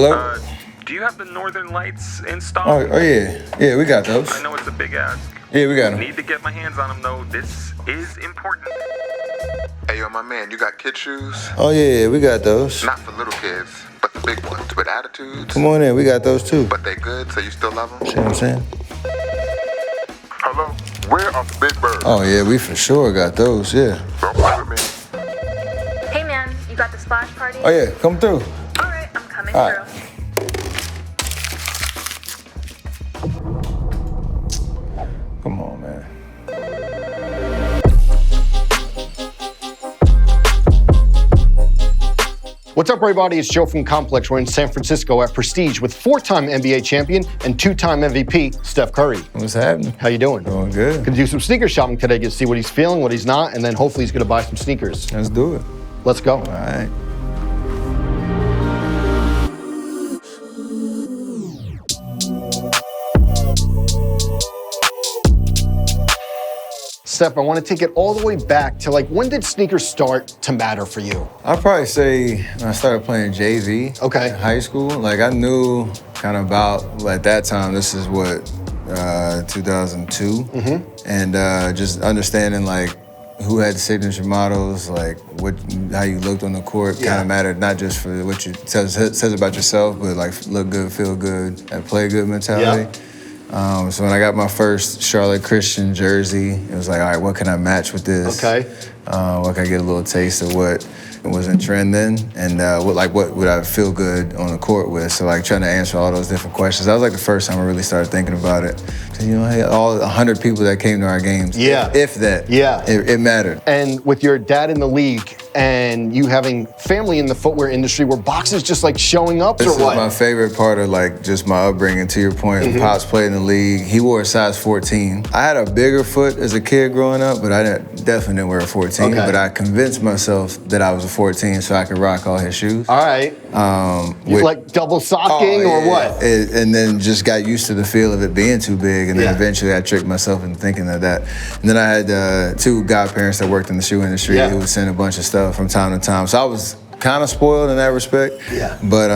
Hello? Do you have the Northern Lights in stock? Oh yeah. Yeah, we got those. I know it's a big ask. Yeah, we got them. Need to get my hands on them though. This is important. Hey, yo, my man, you got kid shoes? Oh yeah, we got those. Not for little kids, but the big ones with attitudes. Come on in, we got those too. But they good, so you still love them? See what I'm saying? Hello? Where are the big birds? Oh yeah, we for sure got those, yeah. Don't play with me. Hey man, you got the splash party? Oh yeah, come through. All right, I'm coming All right. through. Come on, man. What's up, everybody? It's Joe from Complex. We're in San Francisco at Prestige with 4-time NBA champion and 2-time MVP, Steph Curry. What's happening? How you doing? Doing good. Gonna do some sneaker shopping today, get to see what he's feeling, what he's not, and then hopefully he's gonna buy some sneakers. Let's do it. Let's go. All right. Steph, I want to take it all the way back to when did sneakers start to matter for you? I'd probably say when I started playing JV Okay. in high school. I knew kind of about, at that time, this is what, 2002. And just understanding who had signature models, how you looked on the court kind of mattered, not just for what you says about yourself, but look good, feel good, and play good mentality. So when I got my first Charlotte Christian jersey, it was all right, what can I match with this? Okay. What can I get a little taste of what was in trend then? And what would I feel good on the court with? So trying to answer all those different questions. That was the first time I really started thinking about it. So, hey, all 100 people that came to our games, if that, it mattered. And with your dad in the league and you having family in the footwear industry, were boxes just showing up This or is what? my favorite part of just my upbringing, to your point. Pops played in the league. He wore a size 14. I had a bigger foot as a kid growing up, but I definitely didn't wear a 14. Okay. But I convinced myself that I was a 14 so I could rock all his shoes. All right. You double socking or what? And then just got used to the feel of it being too big, and then eventually I tricked myself into thinking of that. And then I had 2 godparents that worked in the shoe industry who would send a bunch of stuff from time to time. So I was kind of spoiled in that respect. Yeah. But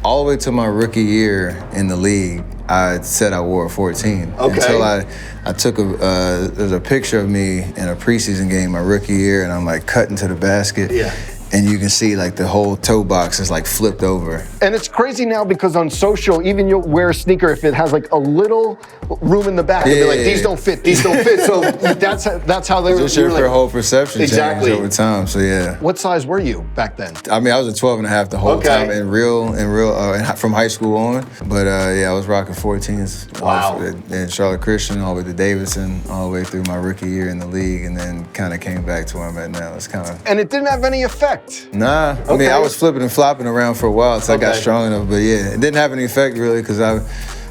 all the way to my rookie year in the league, I said I wore a 14. Okay. Until I took there's a picture of me in a preseason game my rookie year, and I'm cutting to the basket. Yeah. And you can see the whole toe box is flipped over. And it's crazy now because on social, even you'll wear a sneaker if it has a little room in the back. They'll be these don't fit, these don't fit. So that's how they were. Just your whole perception Exactly. changed over time. So yeah. What size were you back then? I was a 12 and a half the whole time in real from high school on. But I was rocking 14s. Wow. And Charlotte Christian all the way to Davidson, all the way through my rookie year in the league, and then kind of came back to where I'm at now. It's kind of. And it didn't have any effect. Nah, I was flipping and flopping around for a while until I got strong enough. But it didn't have any effect really because I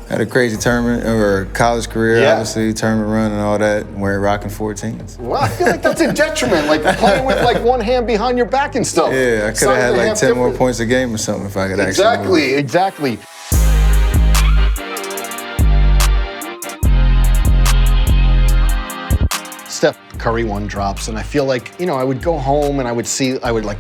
had a crazy tournament or college career, obviously, tournament run and all that, rocking 14s. Well, I feel that's a detriment, playing with one hand behind your back and stuff. Yeah, I could have had 10 more points a game or something if I could actually move. Exactly. Steph Curry one drops, and I feel I would go home and I would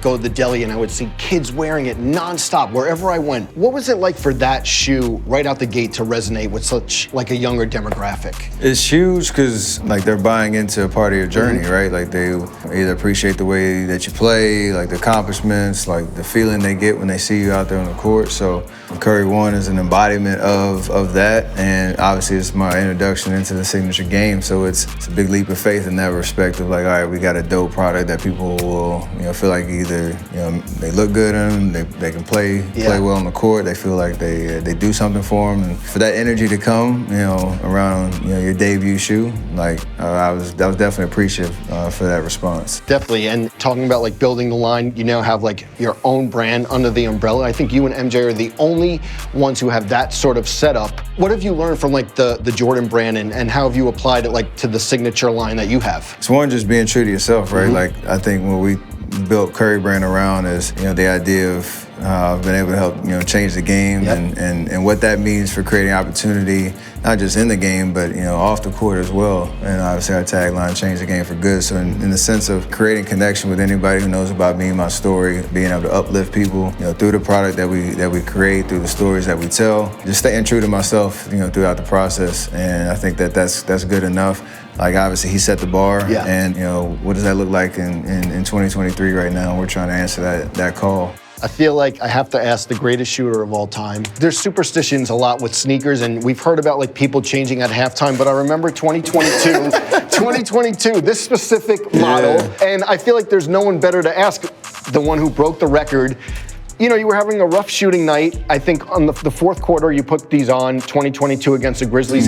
go to the deli and I would see kids wearing it nonstop wherever I went. What was it like for that shoe right out the gate to resonate with such a younger demographic? It's huge because they're buying into a part of your journey, right? They either appreciate the way that you play, the accomplishments, the feeling they get when they see you out there on the court. So Curry 1 is an embodiment of that, and obviously it's my introduction into the signature game. So it's a big leap of faith in that respect of all right, we got a dope product that people will feel either they look good in them, they can play well on the court, they feel they do something for them, and for that energy to come around your debut shoe, I was definitely appreciative for that response. Definitely, and talking about building the line, you now have your own brand under the umbrella. I think you and MJ are the only ones who have that sort of setup. What have you learned from the Jordan brand, and how have you applied it to the signature line that you have? It's one, just being true to yourself, right? I think what we built Curry brand around is the idea of I've been able to help, change the game and what that means for creating opportunity, not just in the game, but, off the court as well. And obviously our tagline, change the game for good. So in the sense of creating connection with anybody who knows about me, my story, being able to uplift people, through the product that we create, through the stories that we tell, just staying true to myself, throughout the process. And I think that's good enough. Like, obviously, he set the bar, and, what does that look like in 2023 right now? We're trying to answer that call. I feel like I have to ask the greatest shooter of all time. There's superstitions a lot with sneakers, and we've heard about like people changing at halftime, but I remember 2022, this specific model, and I feel like there's no one better to ask the one who broke the record. You were having a rough shooting night. I think on the fourth quarter, you put these on, 2022 against the Grizzlies,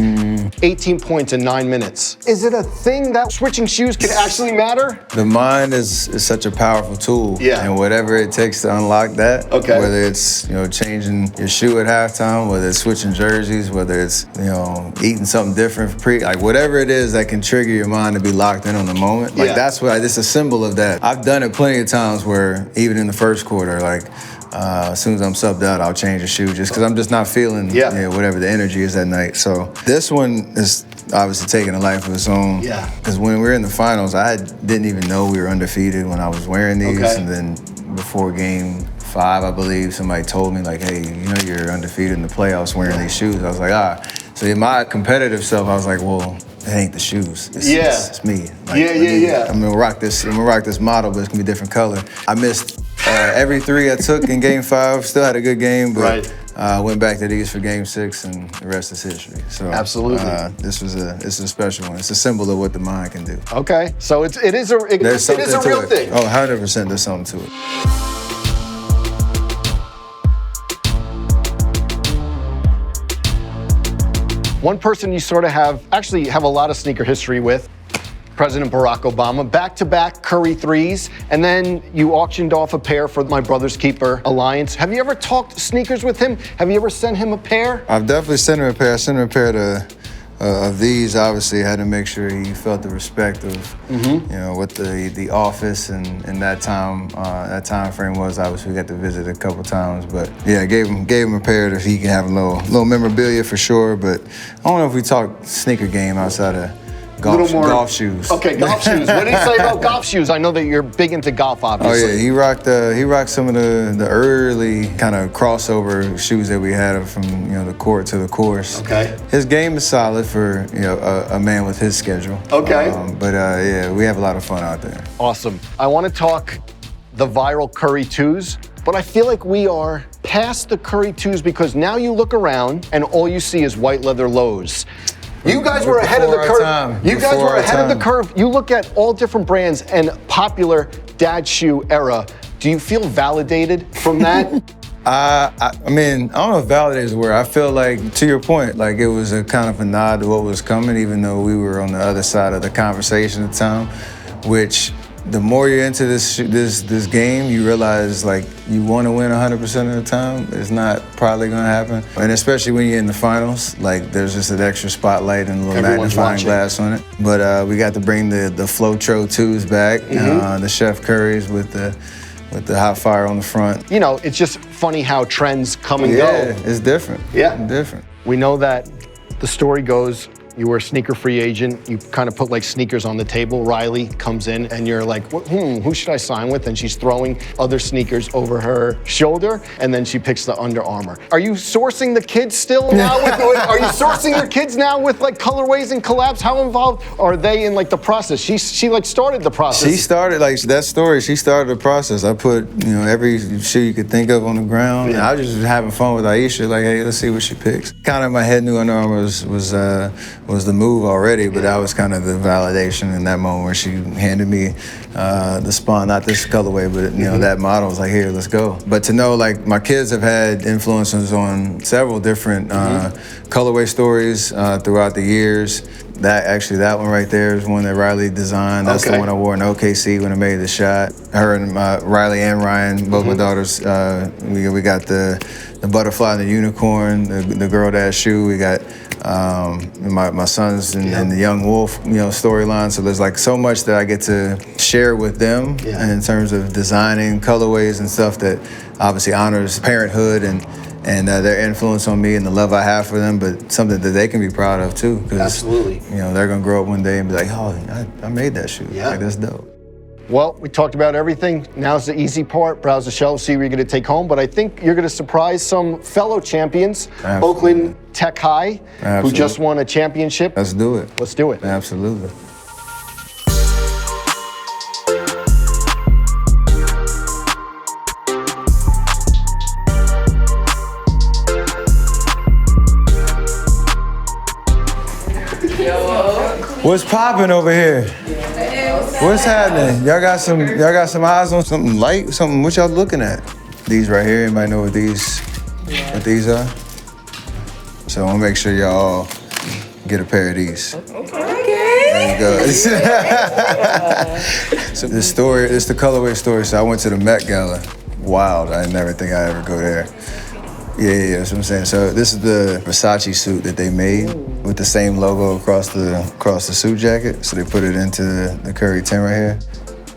18 points in 9 minutes. Is it a thing that switching shoes can actually matter? The mind is such a powerful tool. Yeah. And whatever it takes to unlock that, okay. Whether it's, changing your shoe at halftime, whether it's switching jerseys, whether it's, eating something different for like whatever it is that can trigger your mind to be locked in on the moment. Like that's what it's a symbol of that. I've done it plenty of times where even in the first quarter, like, as soon as I'm subbed out, I'll change a shoe just because I'm just not feeling whatever the energy is that night. So this one is obviously taking a life of its own. Yeah. Because when we were in the finals, I didn't even know we were undefeated when I was wearing these. Okay. And then before game 5, I believe, somebody told me like, hey, you're undefeated in the playoffs wearing these shoes. I was like, So in my competitive self, I was like, well, it ain't the shoes. It's me. Like, I'm gonna rock this model, but it's gonna be a different color. I missed every 3 I took in game 5. Still had a good game, but went back to these for game 6, and the rest is history. So absolutely, this is a special one. It's a symbol of what the mind can do. Okay, so it is a real thing. Oh, 100%. There's something to it. One person you sort of have a lot of sneaker history with, President Barack Obama, back-to-back Curry 3s, and then you auctioned off a pair for My Brother's Keeper Alliance. Have you ever talked sneakers with him? Have you ever sent him a pair? I've definitely sent him a pair. I sent him a pair of these. Obviously, I had to make sure he felt the respect of, what the office and that time frame was. Obviously, we got to visit a couple times, but I gave him a pair that he can have a little memorabilia for sure. But I don't know if we talked sneaker game outside of golf shoes. Okay, golf shoes. What did he say about golf shoes? I know that you're big into golf, obviously. Oh yeah, he rocked some of the early kind of crossover shoes that we had from the court to the course. Okay. His game is solid for a man with his schedule. Okay. But we have a lot of fun out there. Awesome. I want to talk the viral Curry 2s, but I feel like we are past the Curry 2s because now you look around and all you see is white leather lows. You guys were ahead of the curve. You guys were ahead of the curve. You look at all different brands and popular dad shoe era. Do you feel validated from that? I mean, I don't know if validated is the word. I feel like, to your point, like it was a kind of a nod to what was coming, even though we were on the other side of the conversation at the time, which the more you're into this game, you realize like you want to win 100% of the time. It's not probably going to happen. And especially when you're in the finals, like there's just an extra spotlight and a little magnifying glass on it. But we got to bring the Flotro 2s back, the Chef Currys with the hot fire on the front. It's just funny how trends come and go. Yeah, it's different. Yeah. It's different. We know that the story goes, you were a sneaker free agent. You kind of put like sneakers on the table. Riley comes in and you're like, who should I sign with? And she's throwing other sneakers over her shoulder, and then she picks the Under Armour. Are you sourcing the kids still now? Are you sourcing your kids now with like colorways and collabs? How involved are they in like the process? She like started the process. She started like that story. She started the process. I put every shoe you could think of on the ground. Yeah. And I was just having fun with Aisha. Like, hey, let's see what she picks. Kind of in my head, knew Under Armour was the move already, but that was kind of the validation in that moment where she handed me the Spawn, not this colorway, but that model. Was like, here, let's go. But to know, like, my kids have had influences on several different colorway stories throughout the years. That one right there is one that Riley designed. That's the one I wore in OKC when I made the shot. Her and Riley and Ryan, both my daughters, we got the the butterfly and the unicorn, the girl dad shoe. We got my sons and the young wolf, storyline. So there's like so much that I get to share with them in terms of designing colorways and stuff that obviously honors parenthood and their influence on me and the love I have for them, but something that they can be proud of too. Absolutely. They're gonna grow up one day and be like, oh, I made that shoe. Yeah. Like, that's dope. Well, we talked about everything. Now's the easy part. Browse the shelves, see what you're going to take home. But I think you're going to surprise some fellow champions, Absolutely. Oakland Tech High, Absolutely. who just won a championship. Let's do it. Let's do it. Absolutely. What's popping over here? What's happening? Y'all got some eyes on something light? Something? What y'all looking at? These right here. Anybody know what these are? So I want to make sure y'all get a pair of these. Okay. There you go. So this the colorway story. So I went to the Met Gala. Wild. I never think I'd ever go there. Yeah, that's what I'm saying. So this is the Versace suit that they made with the same logo across the suit jacket. So they put it into the Curry 10 right here.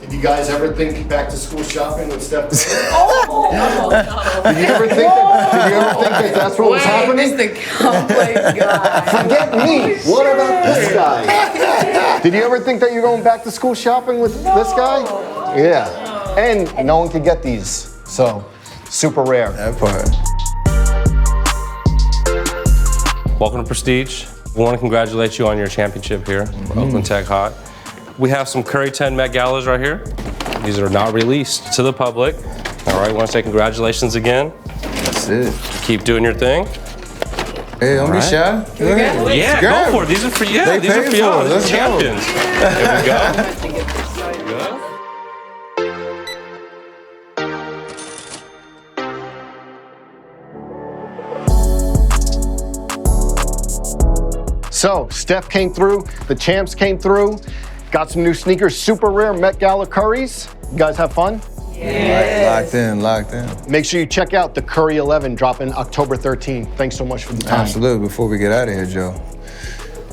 Did you guys ever think back to school shopping with Steph? Oh, no. Did you ever think that that's what was happening? This the complex guy. Forget me. What about this guy? Did you ever think that you're going back to school shopping with this guy? Yeah. And no one could get these. So, super rare. That part. Welcome to Prestige. We want to congratulate you on your championship here, Oakland Tech Hot. We have some Curry 10 Met Galas right here. These are not released to the public. All right, want to say congratulations again. That's it. Keep doing your thing. Hey, don't be shy. Go ahead. Yeah, go for it. These are for you. They These are paid for you. for it. These are Let's go. champions. There we go. There we go. So, Steph came through, the champs came through, got some new sneakers, super rare Met Gala Curries. You guys have fun? Locked in. Make sure you check out the Curry 11 dropping October 13th. Thanks so much for the time. Absolutely. Before we get out of here, Joe.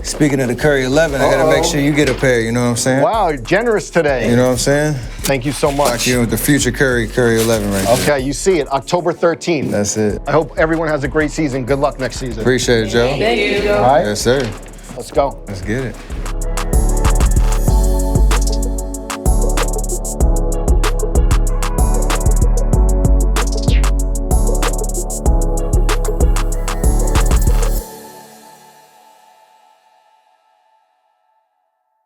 Speaking of the Curry 11, I gotta make sure you get a pair, you know what I'm saying? Wow, you're generous today. You know what I'm saying? Thank you so Like much. you with the future Curry 11 right there. Okay, you see it, October 13th. That's it. I hope everyone has a great season. Good luck next season. Appreciate it, Joe. Thank you. All right, Yes, sir. let's go. Let's get it.